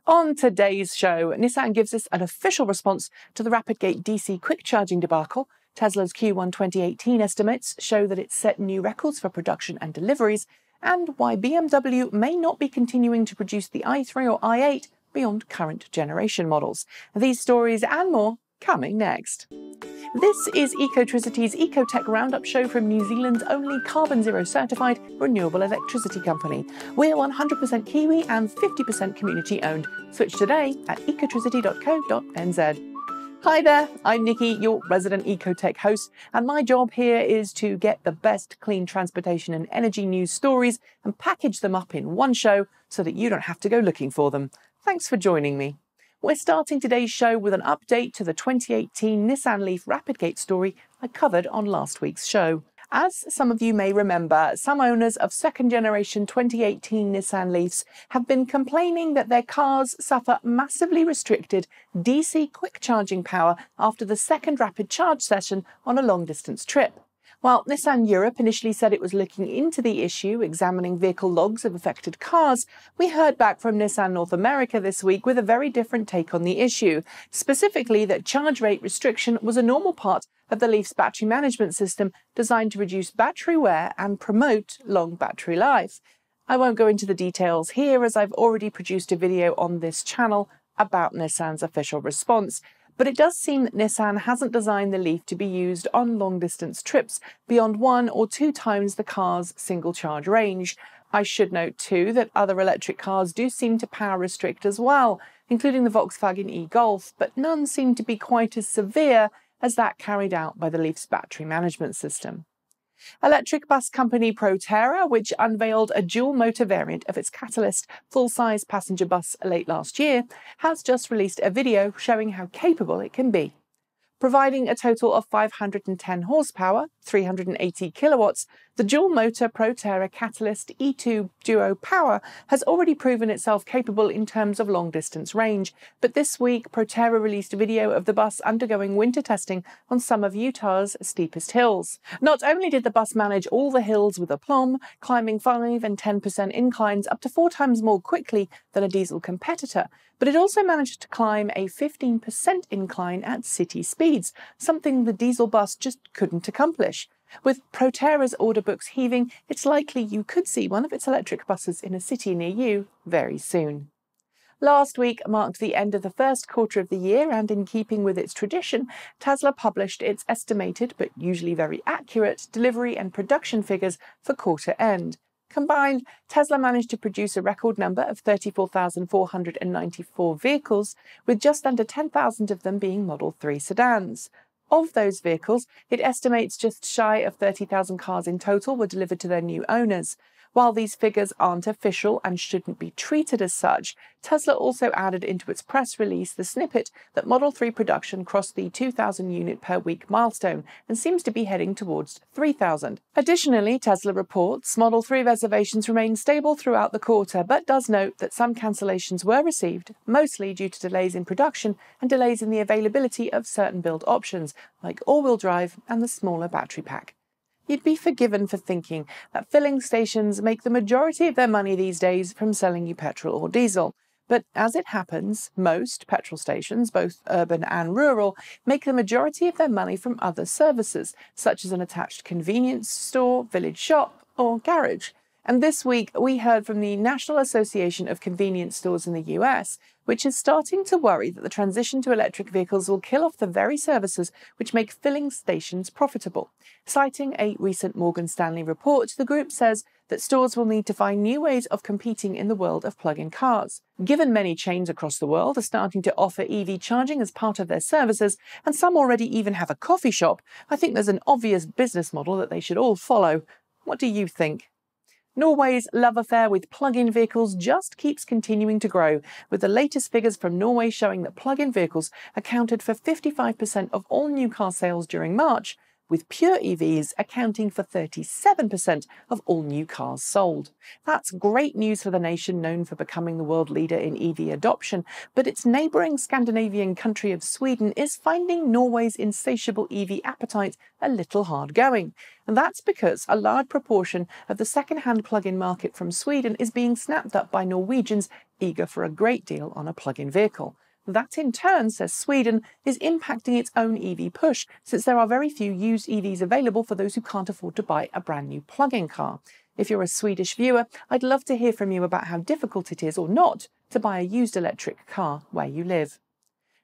On today's show, Nissan gives us an official response to the RapidGate DC quick charging debacle. Tesla's Q1 2018 estimates show that it's set new records for production and deliveries, and why BMW may not be continuing to produce the i3 or i8 beyond current generation models. These stories and more coming next. This is Ecotricity's ecoTEC roundup show from New Zealand's only carboNZero certified renewable electricity company. We're 100% Kiwi and 50% community owned. Switch today at ecotricity.co.nz. Hi there, I'm Nikki, your resident ecoTEC host, and my job here is to get the best clean transportation and energy news stories and package them up in one show so that you don't have to go looking for them. Thanks for joining me. We're starting today's show with an update to the 2018 Nissan Leaf RapidGate story I covered on last week's show. As some of you may remember, some owners of second-generation 2018 Nissan Leafs have been complaining that their cars suffer massively restricted DC quick charging power after the second rapid charge session on a long-distance trip. While Nissan Europe initially said it was looking into the issue, examining vehicle logs of affected cars, we heard back from Nissan North America this week with a very different take on the issue, specifically that charge rate restriction was a normal part of the Leaf's battery management system designed to reduce battery wear and promote long battery life. I won't go into the details here as I've already produced a video on this channel about Nissan's official response. But it does seem that Nissan hasn't designed the Leaf to be used on long-distance trips beyond 1 or 2 times the car's single charge range. I should note too that other electric cars do seem to power restrict as well, including the Volkswagen e-Golf, but none seem to be quite as severe as that carried out by the Leaf's battery management system. Electric bus company Proterra, which unveiled a dual-motor variant of its Catalyst full-size passenger bus late last year, has just released a video showing how capable it can be. Providing a total of 510 horsepower, 380 kilowatts, the dual-motor Proterra Catalyst E2 Duo Power has already proven itself capable in terms of long-distance range, but this week Proterra released a video of the bus undergoing winter testing on some of Utah's steepest hills. Not only did the bus manage all the hills with aplomb, climbing 5 and 10% inclines up to 4 times more quickly than a diesel competitor, but it also managed to climb a 15% incline at city speeds, something the diesel bus just couldn't accomplish. With Proterra's order books heaving, it's likely you could see one of its electric buses in a city near you very soon. Last week marked the end of the first quarter of the year, and in keeping with its tradition, Tesla published its estimated, but usually very accurate, delivery and production figures for quarter end. Combined, Tesla managed to produce a record number of 34,494 vehicles, with just under 10,000 of them being Model 3 sedans. Of those vehicles, it estimates just shy of 30,000 cars in total were delivered to their new owners. While these figures aren't official and shouldn't be treated as such, Tesla also added into its press release the snippet that Model 3 production crossed the 2,000 unit per week milestone and seems to be heading towards 3,000. Additionally, Tesla reports Model 3 reservations remain stable throughout the quarter, but does note that some cancellations were received, mostly due to delays in production and delays in the availability of certain build options, like all-wheel drive and the smaller battery pack. You'd be forgiven for thinking that filling stations make the majority of their money these days from selling you petrol or diesel. But as it happens, most petrol stations, both urban and rural, make the majority of their money from other services, such as an attached convenience store, village shop, or garage. And this week, we heard from the National Association of Convenience Stores in the US, which is starting to worry that the transition to electric vehicles will kill off the very services which make filling stations profitable. Citing a recent Morgan Stanley report, the group says that stores will need to find new ways of competing in the world of plug-in cars. Given many chains across the world are starting to offer EV charging as part of their services, and some already even have a coffee shop, I think there's an obvious business model that they should all follow. What do you think? Norway's love affair with plug-in vehicles just keeps continuing to grow, with the latest figures from Norway showing that plug-in vehicles accounted for 55% of all new car sales during March, with pure EVs accounting for 37% of all new cars sold. That's great news for the nation known for becoming the world leader in EV adoption, but its neighbouring Scandinavian country of Sweden is finding Norway's insatiable EV appetite a little hard going. And that's because a large proportion of the second-hand plug-in market from Sweden is being snapped up by Norwegians eager for a great deal on a plug-in vehicle. That in turn, says Sweden, is impacting its own EV push, since there are very few used EVs available for those who can't afford to buy a brand new plug-in car. If you're a Swedish viewer, I'd love to hear from you about how difficult it is or not to buy a used electric car where you live.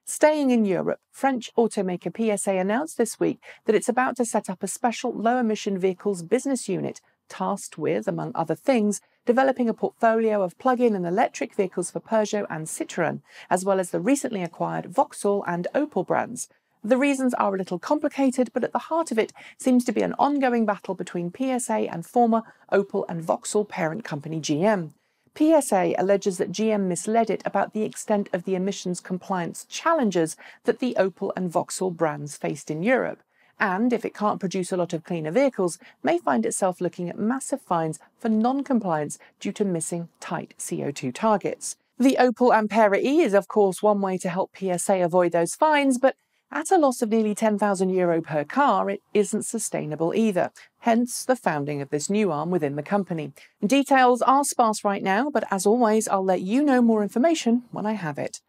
Staying in Europe, French automaker PSA announced this week that it's about to set up a special low-emission vehicles business unit tasked with, among other things, developing a portfolio of plug-in and electric vehicles for Peugeot and Citroën, as well as the recently acquired Vauxhall and Opel brands. The reasons are a little complicated, but at the heart of it seems to be an ongoing battle between PSA and former Opel and Vauxhall parent company GM. PSA alleges that GM misled it about the extent of the emissions compliance challenges that the Opel and Vauxhall brands faced in Europe, and if it can't produce a lot of cleaner vehicles, may find itself looking at massive fines for non-compliance due to missing tight CO2 targets. The Opel Ampera E is of course one way to help PSA avoid those fines, but at a loss of nearly €10,000 per car, it isn't sustainable either, hence the founding of this new arm within the company. Details are sparse right now, but as always, I'll let you know more information when I have it.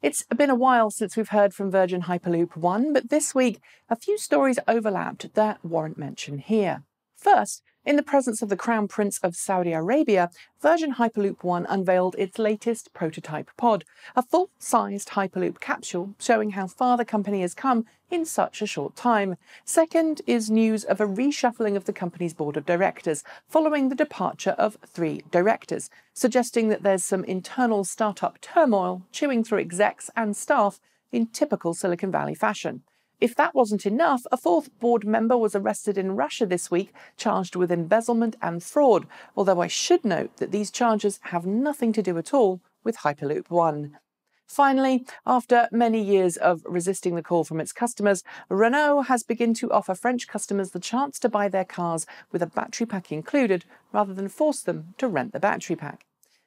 It's been a while since we've heard from Virgin Hyperloop One, but this week a few stories overlapped that warrant mention here. First, in the presence of the Crown Prince of Saudi Arabia, Virgin Hyperloop One unveiled its latest prototype pod, a full-sized Hyperloop capsule showing how far the company has come in such a short time. Second is news of a reshuffling of the company's board of directors, following the departure of 3 directors, suggesting that there's some internal startup turmoil chewing through execs and staff in typical Silicon Valley fashion. If that wasn't enough, a 4th board member was arrested in Russia this week, charged with embezzlement and fraud, although I should note that these charges have nothing to do at all with Hyperloop One. Finally, after many years of resisting the call from its customers, Renault has begun to offer French customers the chance to buy their cars with a battery pack included, rather than force them to rent the battery pack.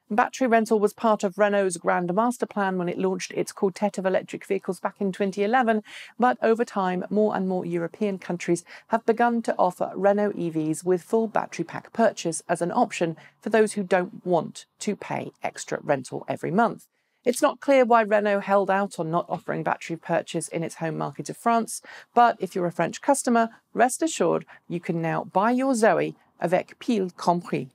Battery rental was part of Renault's Grand Master Plan when it launched its quartet of electric vehicles back in 2011, but over time, more and more European countries have begun to offer Renault EVs with full battery pack purchase as an option for those who don't want to pay extra rental every month. It's not clear why Renault held out on not offering battery purchase in its home market of France, but if you're a French customer, rest assured you can now buy your Zoe avec pile compris.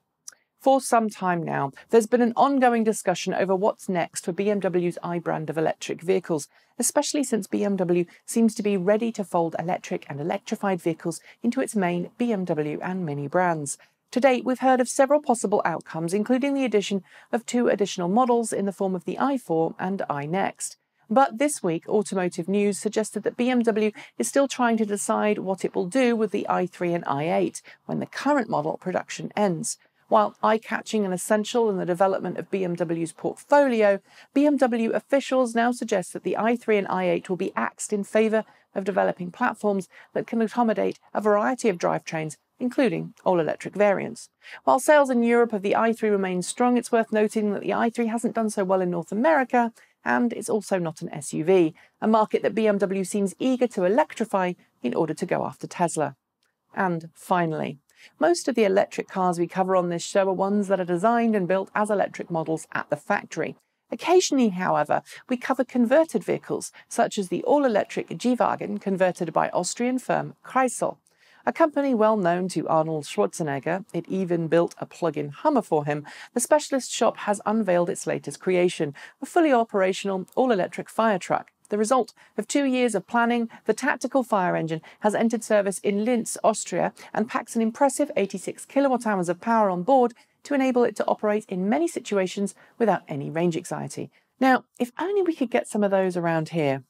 For some time now, there's been an ongoing discussion over what's next for BMW's I brand of electric vehicles, especially since BMW seems to be ready to fold electric and electrified vehicles into its main BMW and Mini brands. To date, we've heard of several possible outcomes, including the addition of 2 additional models in the form of the i4 and iNext. But this week, Automotive News suggested that BMW is still trying to decide what it will do with the i3 and i8 when the current model production ends. While eye-catching and essential in the development of BMW's portfolio, BMW officials now suggest that the i3 and i8 will be axed in favour of developing platforms that can accommodate a variety of drivetrains, including all-electric variants. While sales in Europe of the i3 remain strong, it's worth noting that the i3 hasn't done so well in North America, and it's also not an SUV, a market that BMW seems eager to electrify in order to go after Tesla. And finally, most of the electric cars we cover on this show are ones that are designed and built as electric models at the factory. Occasionally, however, we cover converted vehicles, such as the all-electric G-Wagen converted by Austrian firm Kreisel. A company well known to Arnold Schwarzenegger, it even built a plug-in Hummer for him. The specialist shop has unveiled its latest creation, a fully operational all-electric fire truck. The result of 2 years of planning, the tactical fire engine has entered service in Linz, Austria, and packs an impressive 86 kilowatt-hours of power on board to enable it to operate in many situations without any range anxiety. Now, if only we could get some of those around here.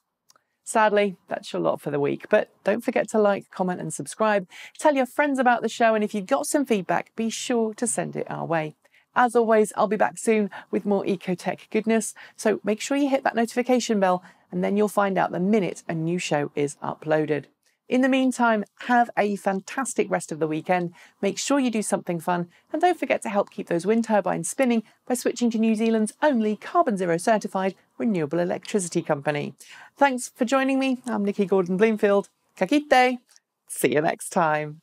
Sadly, that's your lot for the week, but don't forget to like, comment and subscribe. Tell your friends about the show, and if you've got some feedback, be sure to send it our way. As always, I'll be back soon with more ecoTEC goodness, so make sure you hit that notification bell and then you'll find out the minute a new show is uploaded. In the meantime, have a fantastic rest of the weekend, make sure you do something fun, and don't forget to help keep those wind turbines spinning by switching to New Zealand's only carboNZero certified renewable electricity company. Thanks for joining me. I'm Nikki Gordon-Bloomfield. Ka kite. See you next time.